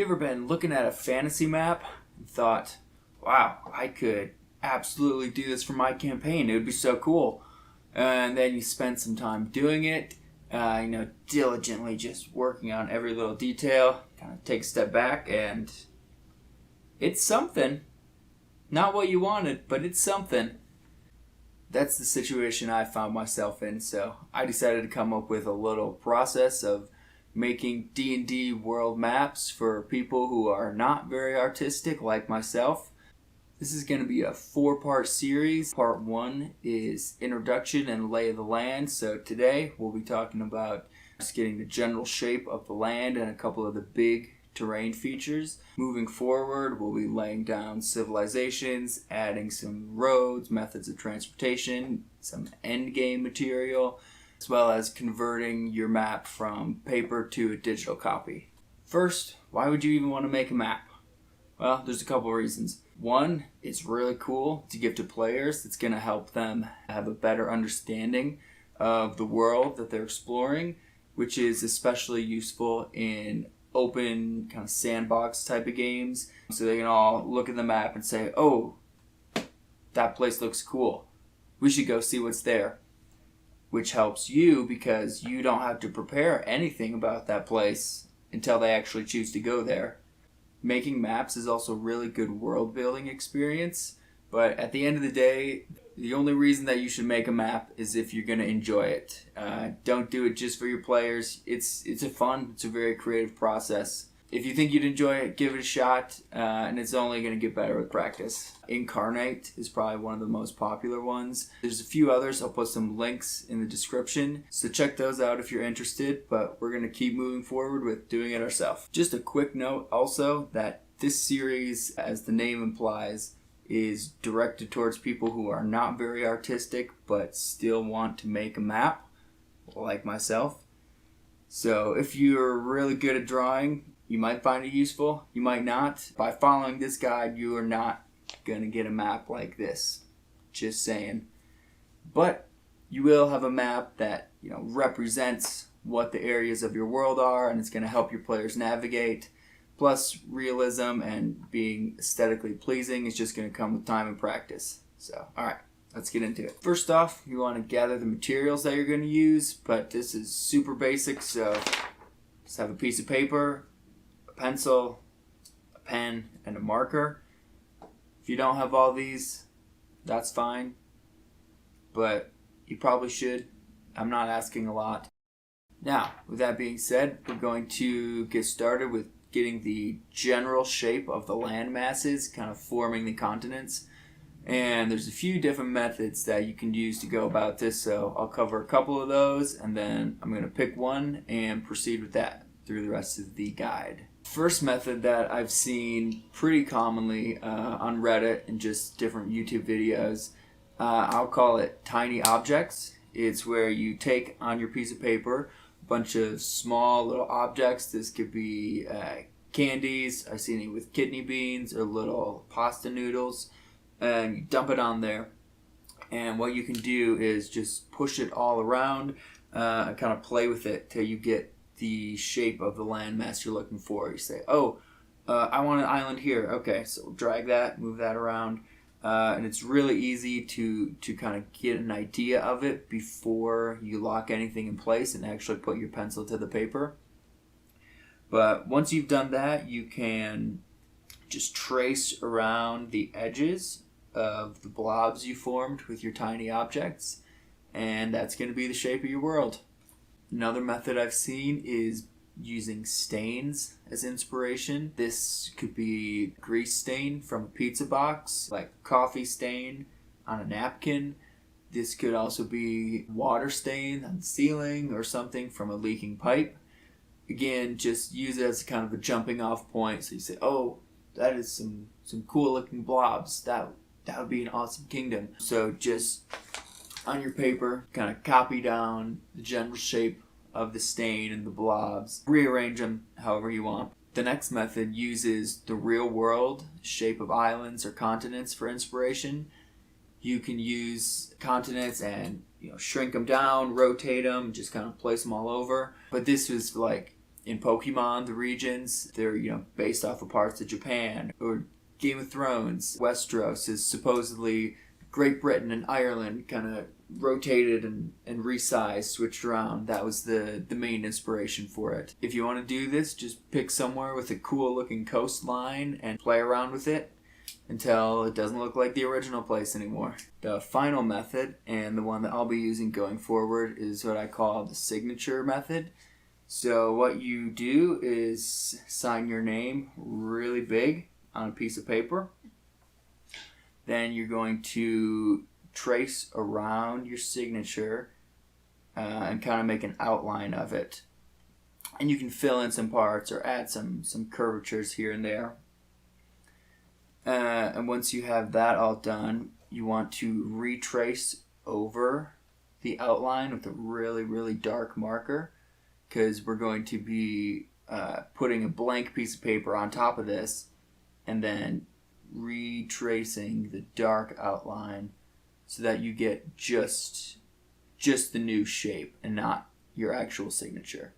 ever been looking at a fantasy map and thought, wow, I could absolutely do this for my campaign. It would be so cool. And then you spend some time doing it, diligently just working on every little detail, kind of take a step back, and it's something. Not what you wanted, but it's something. That's the situation I found myself in, so I decided to come up with a little process of making D&D world maps for people who are not very artistic like myself. This is going to be a 4-part series. Part 1 is Introduction and Lay of the Land. So today we'll be talking about just getting the general shape of the land and a couple of the big terrain features. Moving forward, we'll be laying down civilizations, adding some roads, methods of transportation, some endgame material, as well as converting your map from paper to a digital copy. First, why would you even want to make a map? Well, there's a couple of reasons. One, it's really cool to give to players. It's going to help them have a better understanding of the world that they're exploring, which is especially useful in open kind of sandbox type of games. So they can all look at the map and say, oh, that place looks cool. We should go see what's there. Which helps you because you don't have to prepare anything about that place until they actually choose to go there. Making maps is also a really good world building experience, but at the end of the day, the only reason that you should make a map is if you're going to enjoy it. Don't do it just for your players. It's a very creative process. If you think you'd enjoy it, give it a shot, and it's only going to get better with practice. Incarnate is probably one of the most popular ones. There's a few others. I'll put some links in the description, so check those out if you're interested, but we're going to keep moving forward with doing it ourselves. Just a quick note also that this series, as the name implies, is directed towards people who are not very artistic but still want to make a map, like myself. So if you're really good at drawing, you might find it useful, you might not. By following this guide, you are not going to get a map like this. Just saying. But you will have a map that represents what the areas of your world are, and it's going to help your players navigate. Plus, realism and being aesthetically pleasing is just going to come with time and practice. So, alright, let's get into it. First off, you want to gather the materials that you're going to use, but this is super basic, so just have a piece of paper, pencil, a pen, and a marker. If you don't have all these, that's fine, but you probably should. I'm not asking a lot. Now, with that being said, we're going to get started with getting the general shape of the land masses, kind of forming the continents. And there's a few different methods that you can use to go about this, so I'll cover a couple of those, and then I'm going to pick one and proceed with that through the rest of the guide. First method that I've seen pretty commonly on Reddit and just different YouTube videos, I'll call it tiny objects. It's where you take on your piece of paper a bunch of small little objects. This could be candies, I've seen it with kidney beans or little pasta noodles, and you dump it on there. And what you can do is just push it all around and kind of play with it till you get the shape of the landmass you're looking for. You say, oh, I want an island here. Okay, so drag that, move that around, and it's really easy to kind of get an idea of it before you lock anything in place and actually put your pencil to the paper. But once you've done that, you can just trace around the edges of the blobs you formed with your tiny objects, and that's going to be the shape of your world. Another method I've seen is using stains as inspiration. This could be grease stain from a pizza box, like coffee stain on a napkin. This could also be water stain on the ceiling or something from a leaking pipe. Again, just use it as kind of a jumping off point. So you say, oh, that is some cool looking blobs. That would be an awesome kingdom. So just on your paper, kind of copy down the general shape of the stain and the blobs. Rearrange them however you want. The next method uses the real world shape of islands or continents for inspiration. You can use continents and shrink them down, rotate them, just kind of place them all over. But this was like In Pokemon, the regions, they're, based off of parts of Japan. Or Game of Thrones, Westeros is supposedly Great Britain and Ireland, kind of rotated and resized, switched around. That was the main inspiration for it. If you want to do this, just pick somewhere with a cool looking coastline and play around with it until it doesn't look like the original place anymore. The final method, and the one that I'll be using going forward, is what I call the signature method. So what you do is sign your name really big on a piece of paper. Then you're going to trace around your signature and kind of make an outline of it. And you can fill in some parts or add some curvatures here and there. And once you have that all done, you want to retrace over the outline with a really, really dark marker, because we're going to be putting a blank piece of paper on top of this and then retracing the dark outline so that you get just the new shape and not your actual signature.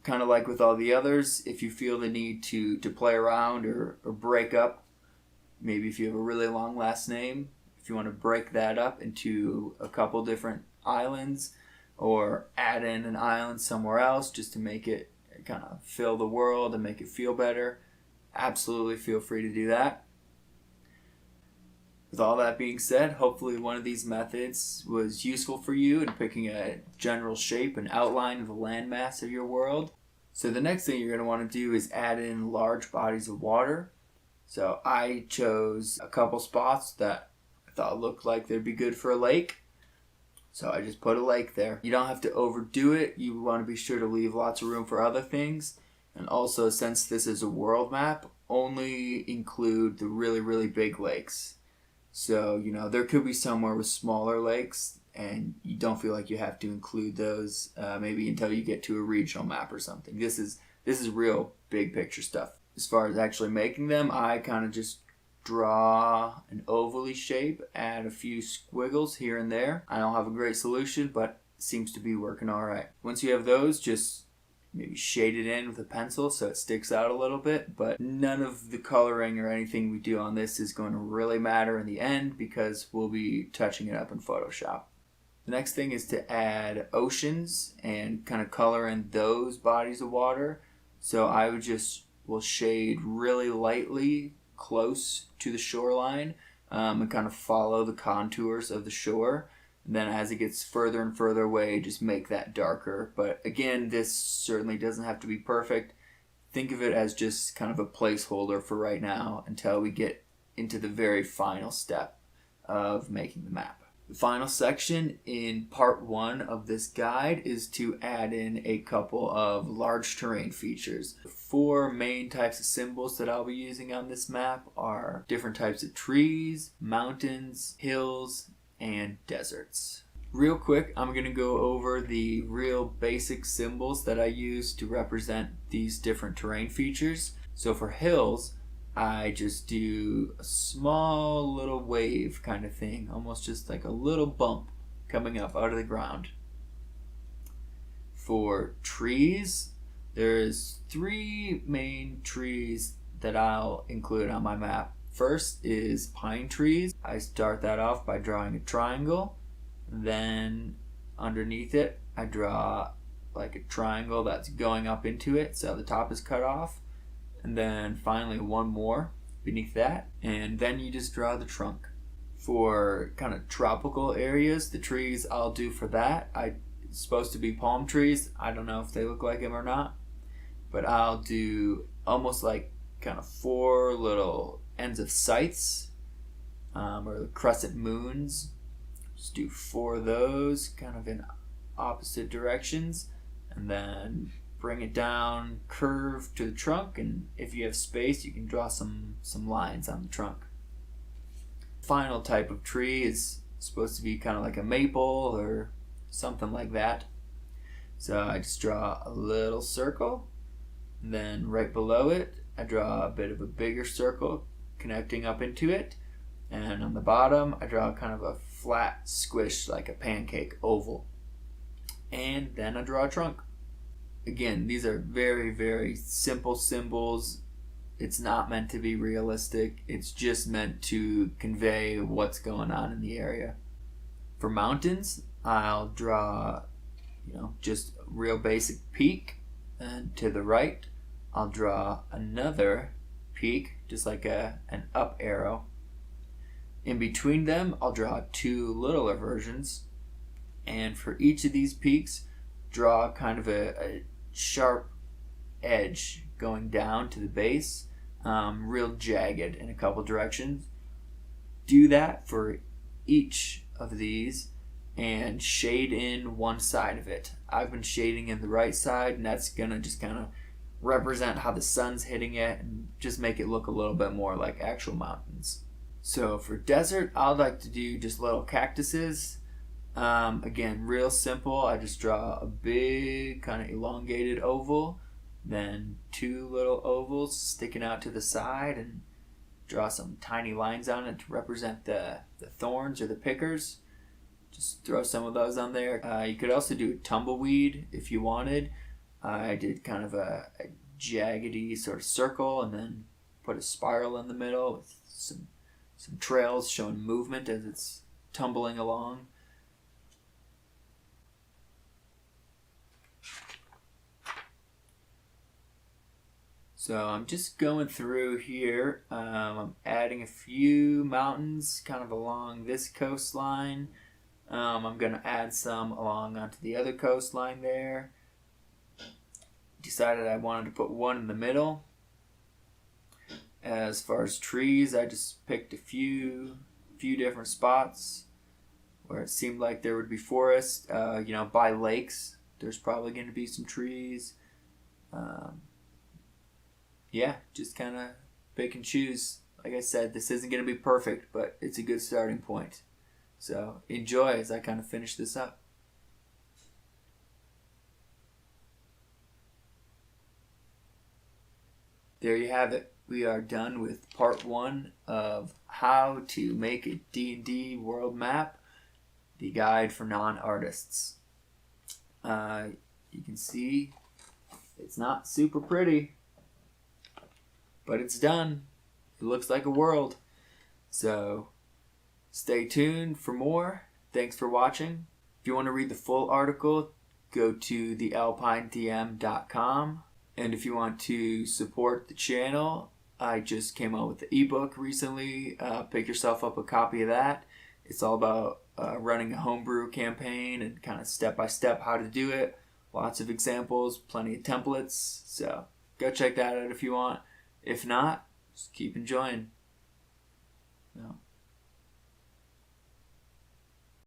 Kind of like with all the others, if you feel the need to play around or break up, maybe if you have a really long last name, if you want to break that up into a couple different islands or add in an island somewhere else just to make it kind of fill the world and make it feel better, absolutely feel free to do that. With all that being said, hopefully one of these methods was useful for you in picking a general shape and outline of the landmass of your world. So the next thing you're going to want to do is add in large bodies of water. So I chose a couple spots that I thought looked like they'd be good for a lake. So I just put a lake there. You don't have to overdo it. You want to be sure to leave lots of room for other things. And also, since this is a world map, only include the really, really big lakes. So, there could be somewhere with smaller lakes, and you don't feel like you have to include those maybe until you get to a regional map or something. This is real big picture stuff. As far as actually making them, I kind of just draw an ovally shape, add a few squiggles here and there. I don't have a great solution, but it seems to be working all right. Once you have those, just maybe shade it in with a pencil so it sticks out a little bit, but none of the coloring or anything we do on this is going to really matter in the end because we'll be touching it up in Photoshop. The next thing is to add oceans and kind of color in those bodies of water. So I will shade really lightly close to the shoreline and kind of follow the contours of the shore. And then as it gets further and further away, just make that darker. But again, this certainly doesn't have to be perfect. Think of it as just kind of a placeholder for right now until we get into the very final step of making the map. The final section in part 1 of this guide is to add in a couple of large terrain features. The 4 main types of symbols that I'll be using on this map are different types of trees, mountains, hills, and deserts. Real quick, I'm going to go over the real basic symbols that I use to represent these different terrain features. So for hills, I just do a small little wave kind of thing, almost just like a little bump coming up out of the ground. For trees, there's 3 main trees that I'll include on my map. First is pine trees. I start that off by drawing a triangle. Then underneath it, I draw like a triangle that's going up into it, so the top is cut off. And then finally one more beneath that. And then you just draw the trunk. For kind of tropical areas, the trees I'll do for that, it's supposed to be palm trees. I don't know if they look like them or not. But I'll do almost like kind of 4 little ends of sights or the crescent moons. Just do 4 of those kind of in opposite directions, and then bring it down, curve to the trunk, and if you have space you can draw some lines on the trunk. Final type of tree is supposed to be kind of like a maple or something like that. So I just draw a little circle, and then right below it I draw a bit of a bigger circle connecting up into it, and on the bottom I draw kind of a flat squish like a pancake oval, and then I draw a trunk. again, these are very, very simple symbols. It's not meant to be realistic. It's just meant to convey what's going on in the area. For mountains, I'll draw, just a real basic peak, and to the right, I'll draw another peak, just like an up arrow. In between them, I'll draw two littler versions, and for each of these peaks, draw kind of a sharp edge going down to the base, real jagged in a couple directions. Do that for each of these and shade in one side of it. I've been shading in the right side, and that's gonna just kind of represent how the sun's hitting it and just make it look a little bit more like actual mountains. So for desert, I'd like to do just little cactuses. Again, real simple. I just draw a big kind of elongated oval, then two little ovals sticking out to the side, and draw some tiny lines on it to represent the thorns or the pickers. Just throw some of those on there. You could also do a tumbleweed if you wanted. I did kind of a jaggedy sort of circle and then put a spiral in the middle with some trails showing movement as it's tumbling along. So I'm just going through here. I'm adding a few mountains kind of along this coastline. I'm going to add some along onto the other coastline there. Decided I wanted to put one in the middle. As far as trees, I just picked a few different spots where it seemed like there would be forest. By lakes, there's probably going to be some trees. Just kind of pick and choose. Like I said, this isn't going to be perfect, but it's a good starting point. So enjoy as I kind of finish this up. There you have it. We are done with part 1 of how to make a D&D world map, the guide for non-artists. You can see it's not super pretty, but it's done. It looks like a world. So stay tuned for more. Thanks for watching. If you want to read the full article, go to thealpinedm.com. And if you want to support the channel, I just came out with the ebook recently. Pick yourself up a copy of that. It's all about running a homebrew campaign and kind of step-by-step how to do it. Lots of examples, plenty of templates. So go check that out if you want. If not, just keep enjoying. No.